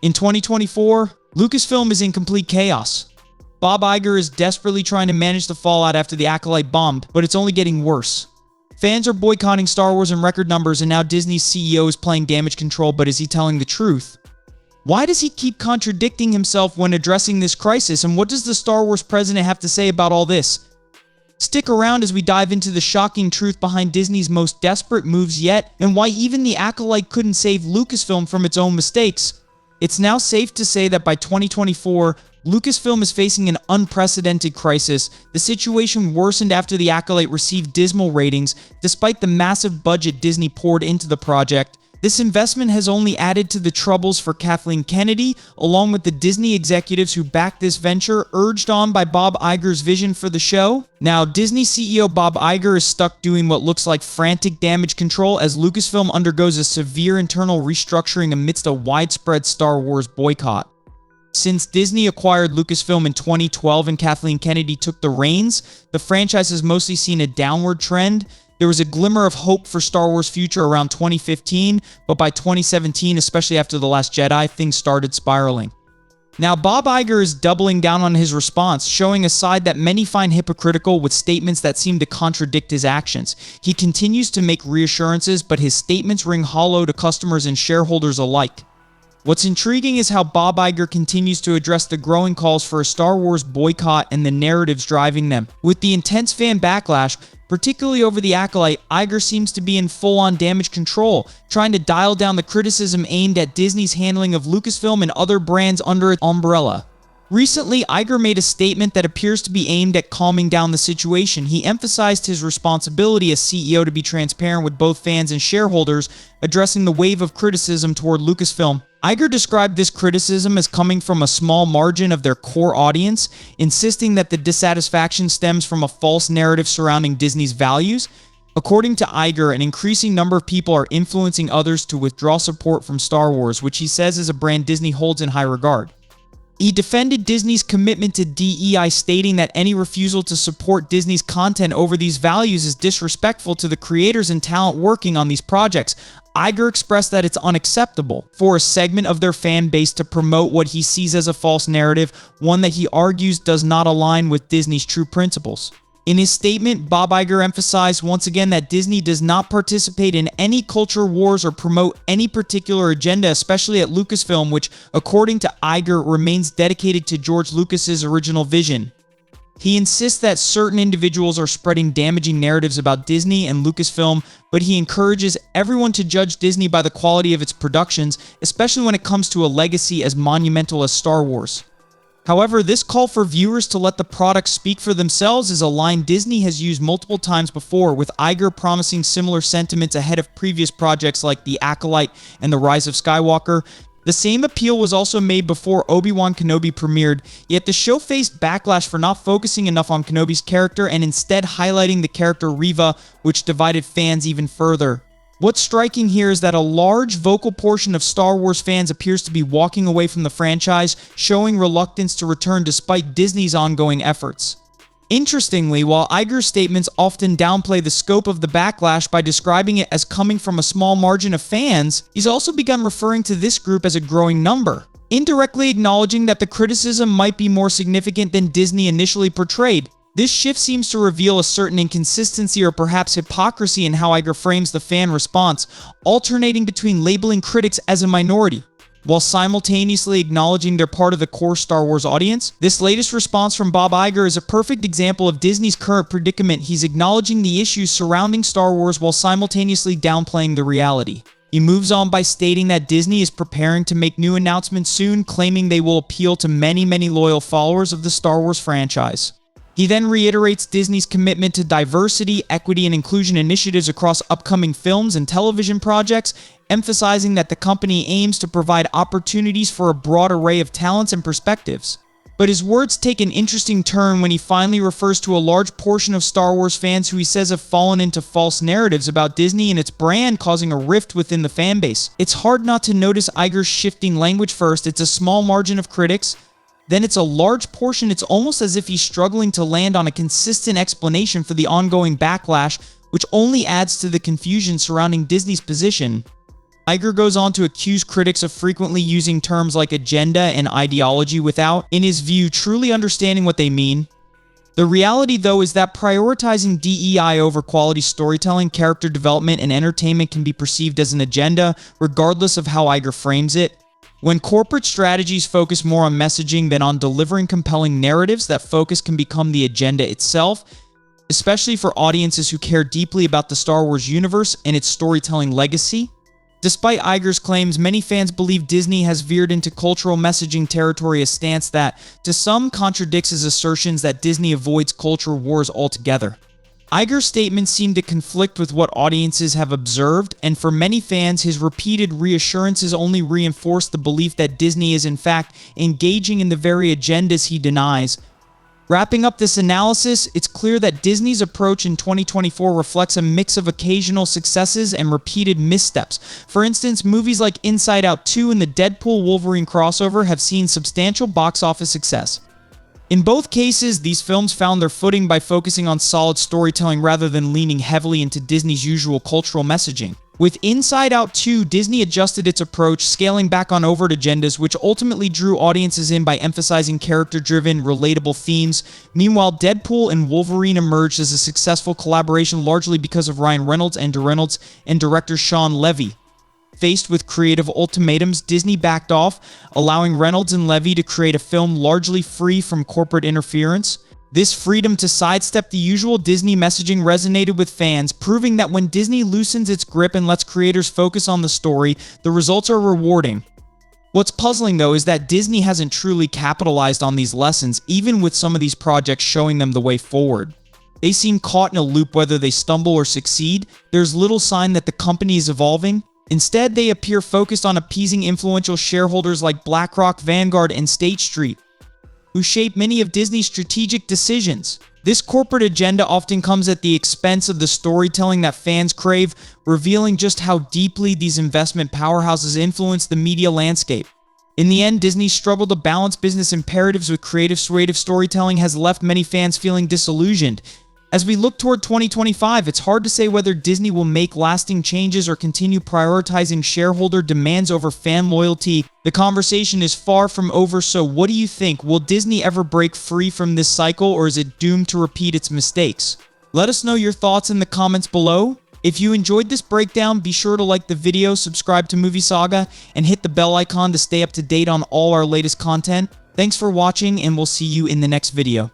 In 2024, Lucasfilm is in complete chaos. Bob Iger is desperately trying to manage the fallout after The Acolyte bombed, but it's only getting worse. Fans are boycotting Star Wars in record numbers, and now Disney's CEO is playing damage control, but is he telling the truth? Why does he keep contradicting himself when addressing this crisis, and what does the Star Wars president have to say about all this? Stick around as we dive into the shocking truth behind Disney's most desperate moves yet, and why even The Acolyte couldn't save Lucasfilm from its own mistakes. It's now safe to say that by 2024, Lucasfilm is facing an unprecedented crisis. The situation worsened after The Acolyte received dismal ratings, despite the massive budget Disney poured into the project. This investment has only added to the troubles for Kathleen Kennedy, along with the Disney executives who backed this venture, urged on by Bob Iger's vision for the show. Now, Disney CEO Bob Iger is stuck doing what looks like frantic damage control as Lucasfilm undergoes a severe internal restructuring amidst a widespread Star Wars boycott. Since Disney acquired Lucasfilm in 2012 and Kathleen Kennedy took the reins, the franchise has mostly seen a downward trend. There was a glimmer of hope for Star Wars' future around 2015, but by 2017, especially after The Last Jedi, things started spiraling. Now, Bob Iger is doubling down on his response, showing a side that many find hypocritical with statements that seem to contradict his actions. He continues to make reassurances, but his statements ring hollow to customers and shareholders alike. What's intriguing is how Bob Iger continues to address the growing calls for a Star Wars boycott and the narratives driving them. With the intense fan backlash, particularly over The Acolyte, Iger seems to be in full-on damage control, trying to dial down the criticism aimed at Disney's handling of Lucasfilm and other brands under its umbrella. Recently, Iger made a statement that appears to be aimed at calming down the situation. He emphasized his responsibility as CEO to be transparent with both fans and shareholders, addressing the wave of criticism toward Lucasfilm. Iger described this criticism as coming from a small margin of their core audience, insisting that the dissatisfaction stems from a false narrative surrounding Disney's values. According to Iger, an increasing number of people are influencing others to withdraw support from Star Wars, which he says is a brand Disney holds in high regard. He defended Disney's commitment to DEI, stating that any refusal to support Disney's content over these values is disrespectful to the creators and talent working on these projects. Iger expressed that it's unacceptable for a segment of their fan base to promote what he sees as a false narrative, one that he argues does not align with Disney's true principles. In his statement, Bob Iger emphasized once again that Disney does not participate in any culture wars or promote any particular agenda, especially at Lucasfilm, which, according to Iger, remains dedicated to George Lucas's original vision. He insists that certain individuals are spreading damaging narratives about Disney and Lucasfilm, but he encourages everyone to judge Disney by the quality of its productions, especially when it comes to a legacy as monumental as Star Wars. However, this call for viewers to let the products speak for themselves is a line Disney has used multiple times before, with Iger promising similar sentiments ahead of previous projects like The Acolyte and The Rise of Skywalker. The same appeal was also made before Obi-Wan Kenobi premiered, yet the show faced backlash for not focusing enough on Kenobi's character and instead highlighting the character Reva, which divided fans even further. What's striking here is that a large vocal portion of Star Wars fans appears to be walking away from the franchise, showing reluctance to return despite Disney's ongoing efforts. Interestingly, while Iger's statements often downplay the scope of the backlash by describing it as coming from a small margin of fans, he's also begun referring to this group as a growing number, indirectly acknowledging that the criticism might be more significant than Disney initially portrayed. This shift seems to reveal a certain inconsistency or perhaps hypocrisy in how Iger frames the fan response, alternating between labeling critics as a minority, while simultaneously acknowledging they're part of the core Star Wars audience. This latest response from Bob Iger is a perfect example of Disney's current predicament. He's acknowledging the issues surrounding Star Wars while simultaneously downplaying the reality. He moves on by stating that Disney is preparing to make new announcements soon, claiming they will appeal to many loyal followers of the Star Wars franchise. He then reiterates Disney's commitment to diversity, equity, and inclusion initiatives across upcoming films and television projects, emphasizing that the company aims to provide opportunities for a broad array of talents and perspectives. But his words take an interesting turn when he finally refers to a large portion of Star Wars fans who he says have fallen into false narratives about Disney and its brand, causing a rift within the fanbase. It's hard not to notice Iger's shifting language. First, it's a small margin of critics. Then it's a large portion. It's almost as if he's struggling to land on a consistent explanation for the ongoing backlash, which only adds to the confusion surrounding Disney's position. Iger goes on to accuse critics of frequently using terms like agenda and ideology without, in his view, truly understanding what they mean. The reality, though, is that prioritizing DEI over quality storytelling, character development, and entertainment can be perceived as an agenda, regardless of how Iger frames it. When corporate strategies focus more on messaging than on delivering compelling narratives, that focus can become the agenda itself, especially for audiences who care deeply about the Star Wars universe and its storytelling legacy. Despite Iger's claims, many fans believe Disney has veered into cultural messaging territory, a stance that, to some, contradicts his assertions that Disney avoids culture wars altogether. Iger's statements seem to conflict with what audiences have observed, and for many fans, his repeated reassurances only reinforce the belief that Disney is in fact engaging in the very agendas he denies. Wrapping up this analysis, it's clear that Disney's approach in 2024 reflects a mix of occasional successes and repeated missteps. For instance, movies like Inside Out 2 and the Deadpool-Wolverine crossover have seen substantial box office success. In both cases, these films found their footing by focusing on solid storytelling rather than leaning heavily into Disney's usual cultural messaging. With Inside Out 2, Disney adjusted its approach, scaling back on overt agendas, which ultimately drew audiences in by emphasizing character-driven, relatable themes. Meanwhile, Deadpool and Wolverine emerged as a successful collaboration largely because of Ryan Reynolds and director Shawn Levy. Faced with creative ultimatums, Disney backed off, allowing Reynolds and Levy to create a film largely free from corporate interference. This freedom to sidestep the usual Disney messaging resonated with fans, proving that when Disney loosens its grip and lets creators focus on the story, the results are rewarding. What's puzzling, though, is that Disney hasn't truly capitalized on these lessons, even with some of these projects showing them the way forward. They seem caught in a loop whether they stumble or succeed. There's little sign that the company is evolving. Instead, they appear focused on appeasing influential shareholders like BlackRock, Vanguard, and State Street, who shape many of Disney's strategic decisions. This corporate agenda often comes at the expense of the storytelling that fans crave, revealing just how deeply these investment powerhouses influence the media landscape. In the end, Disney's struggle to balance business imperatives with creative storytelling has left many fans feeling disillusioned. As we look toward 2025, it's hard to say whether Disney will make lasting changes or continue prioritizing shareholder demands over fan loyalty. The conversation is far from over, so what do you think? Will Disney ever break free from this cycle, or is it doomed to repeat its mistakes? Let us know your thoughts in the comments below. If you enjoyed this breakdown, be sure to like the video, subscribe to Movie Saga, and hit the bell icon to stay up to date on all our latest content. Thanks for watching, and we'll see you in the next video.